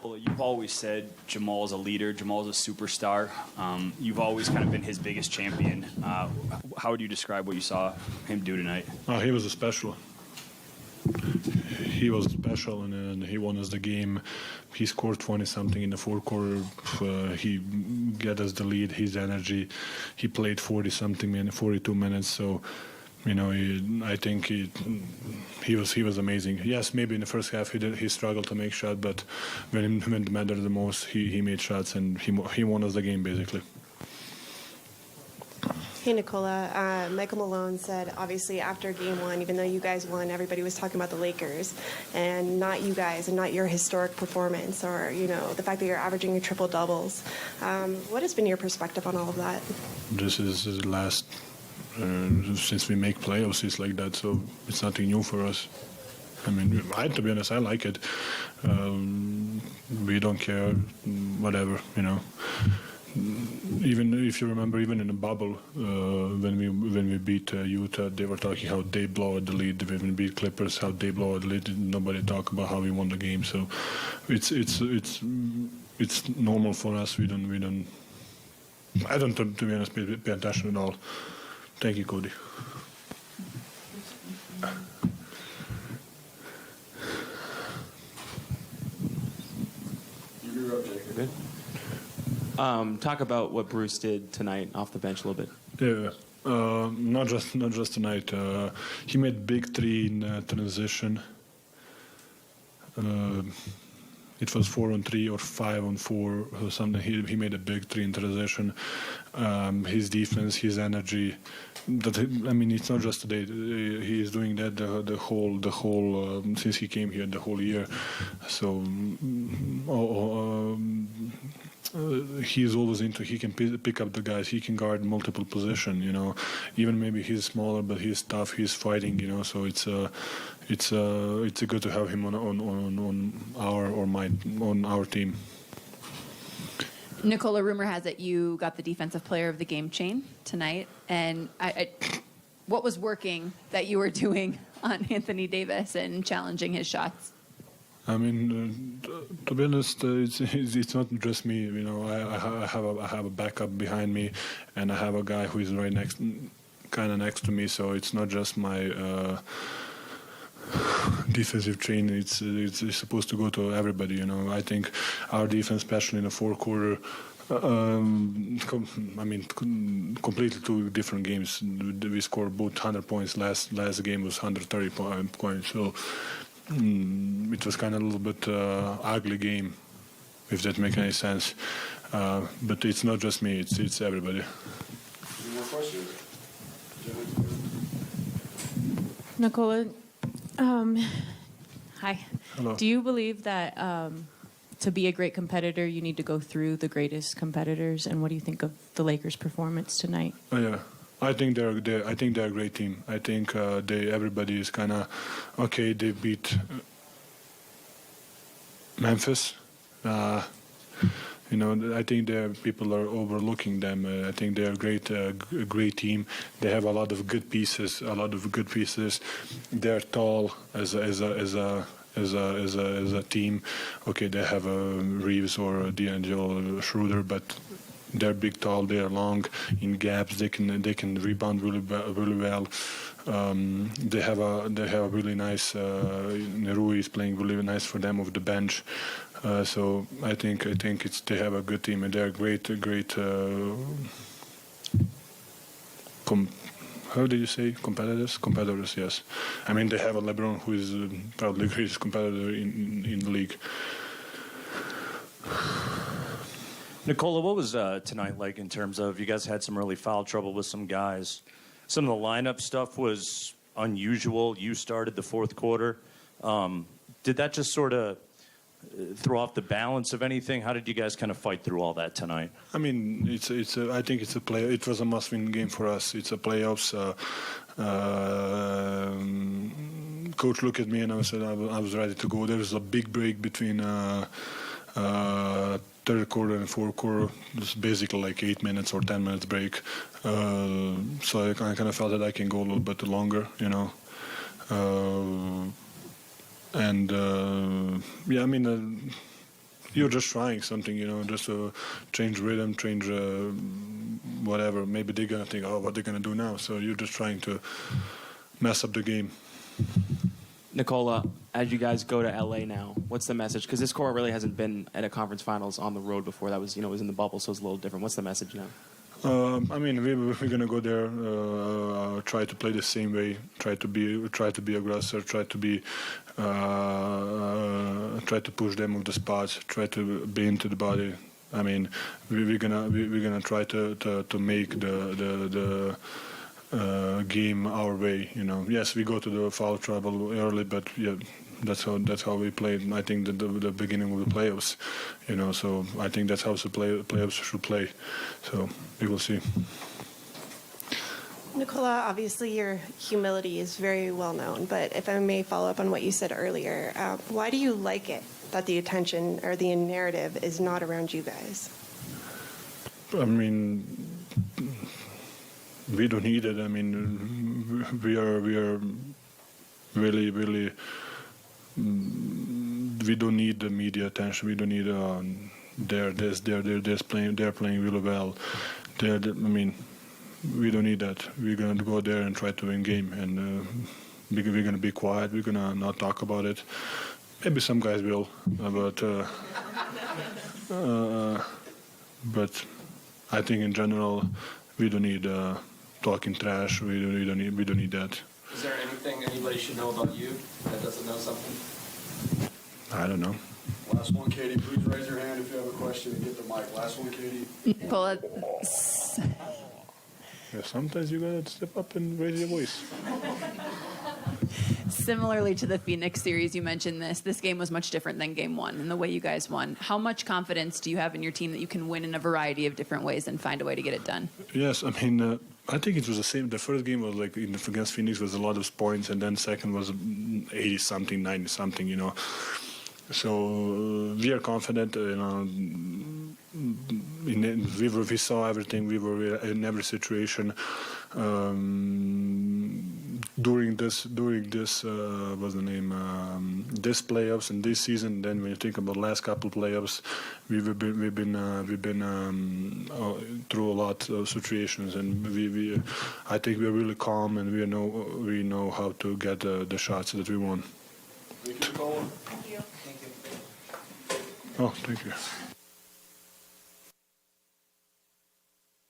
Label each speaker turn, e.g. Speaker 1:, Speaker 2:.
Speaker 1: Well, you've always said Jamal's a leader, Jamal's a superstar. You've always kind of been his biggest champion. How would you describe what you saw him do tonight?
Speaker 2: He was special. He was special, and he won us the game. He scored 20-something in the fourth quarter. He got us the lead, his energy. He played 40-something in 42 minutes, so... I think he was amazing. Yes, maybe in the first half he struggled to make shots, but when it mattered the most, he made shots and he won us the game basically.
Speaker 3: Hey, Nikola. Michael Malone said, obviously, after Game 1, even though you guys won, everybody was talking about the Lakers and not you guys and not your historic performance or, the fact that you're averaging your triple-doubles. What has been your perspective on all of that?
Speaker 2: This is the last... since we make playoffs, it's like that, so it's nothing new for us. To be honest, I like it. We don't care, whatever, Even if you remember, even in the bubble, when we beat Utah, they were talking how they blow out the lead. When we beat Clippers, how they blow out the lead. Nobody talk about how we won the game. So it's normal for us. We don't. I don't, to be honest, pay attention at all. Thank you, Cody.
Speaker 4: You're up, Jacob.
Speaker 5: Good. Talk about what Bruce did tonight off the bench a little bit.
Speaker 2: Yeah, not just tonight. He made big three in transition. It was 4-on-3 or 5-on-4 or something. He made a big three in transition. His defense, his energy. It's not just today. He is doing that the whole since he came here the whole year. So he is always into. He can pick up the guys. He can guard multiple positions. Even maybe he's smaller, but he's tough. He's fighting. So it's good to have him on our team.
Speaker 6: Nikola, rumor has it you got the Defensive Player of the Game chain tonight. And what was working that you were doing on Anthony Davis and challenging his shots?
Speaker 2: To be honest, it's not just me. I have a backup behind me, and I have a guy who is right next to me. So it's not just my defensive chain. It's supposed to go to everybody. I think our defense, especially in the fourth quarter, completely two different games. We scored both 100 points. Last game was 130 points. So it was kind of a little bit ugly game, if that makes any sense. But it's not just me. It's everybody.
Speaker 4: Any more questions?
Speaker 7: Nikola, hi.
Speaker 2: Hello.
Speaker 7: Do you believe that to be a great competitor, you need to go through the greatest competitors? And what do you think of the Lakers' performance tonight?
Speaker 2: Oh, yeah. I think they're a great team. I think everybody is kind of okay. They beat Memphis. I think people are overlooking them. I think they're a great team. They have a lot of good pieces. They're tall as a team. Okay, they have Reeves or D'Angelo Schroeder, but they're big, tall. They're long in gaps. They can rebound really well. They have a really nice. Nerui is playing really nice for them off the bench. So I think they have a good team, and they're great. How do you say competitors? Competitors, yes. They have a LeBron who is probably the greatest competitor in the league.
Speaker 8: Nikola, what was tonight like in terms of you guys had some early foul trouble with some guys? Some of the lineup stuff was unusual. You started the fourth quarter. Did that just sort of throw off the balance of anything? How did you guys kind of fight through all that tonight?
Speaker 2: I think it's a play. It was a must-win game for us. It's a playoffs. Coach looked at me and I said I was ready to go. There was a big break between third quarter and fourth quarter. It's basically like 8 minutes or 10 minutes break. So I kind of felt that I can go a little bit longer, you're just trying something, just to change rhythm, change whatever. Maybe they're gonna think, oh, what they're gonna do now. So you're just trying to mess up the game.
Speaker 5: Nikola, as you guys go to LA now, what's the message? Because this core really hasn't been at a conference finals on the road before. That was, was in the bubble, so it's a little different. What's the message now?
Speaker 2: I mean, we're gonna go there, try to play the same way, try to be aggressor, try to push them off the spot, try to be into the body. I mean, we're gonna try to make the game our way. Yes, we go to the foul trouble early, but yeah. That's how we played. I think the beginning of the playoffs, So I think that's how the playoffs should play. So we will see.
Speaker 3: Nikola, obviously your humility is very well known, but if I may follow up on what you said earlier, why do you like it that the attention or the narrative is not around you guys?
Speaker 2: I mean, we don't need it. I mean, we are really, really. We don't need the media attention. We don't need they're playing really well. I mean, we don't need that. We're gonna go there and try to win game, and we're gonna be quiet. We're gonna not talk about it. Maybe some guys will, but I think in general we don't need talking trash. We don't need that.
Speaker 4: Is there anything anybody should know about you that doesn't know something?
Speaker 2: I don't know.
Speaker 4: Last one, Katie. Please raise your hand if you have a question and get the mic. Last one, Katie.
Speaker 6: Nikola,
Speaker 2: Yeah, sometimes you gotta step up and raise your voice.
Speaker 6: similarly to the Phoenix series, you mentioned this game was much different than game one and the way you guys won. How much confidence do you have in your team that you can win in a variety of different ways and find a way to get it done?
Speaker 2: Yes, I mean, I think it was the same. The first game was like against Phoenix was a lot of points, and then second was 80-something, 90-something, So we are confident, we saw everything. We were in every situation. During this what's the name? This playoffs and this season. Then when you think about the last couple playoffs, we've been through a lot of situations, and I think we're really calm, and we know how to get the shots that we want.
Speaker 4: Thank you, Nicole.
Speaker 2: Oh, thank you.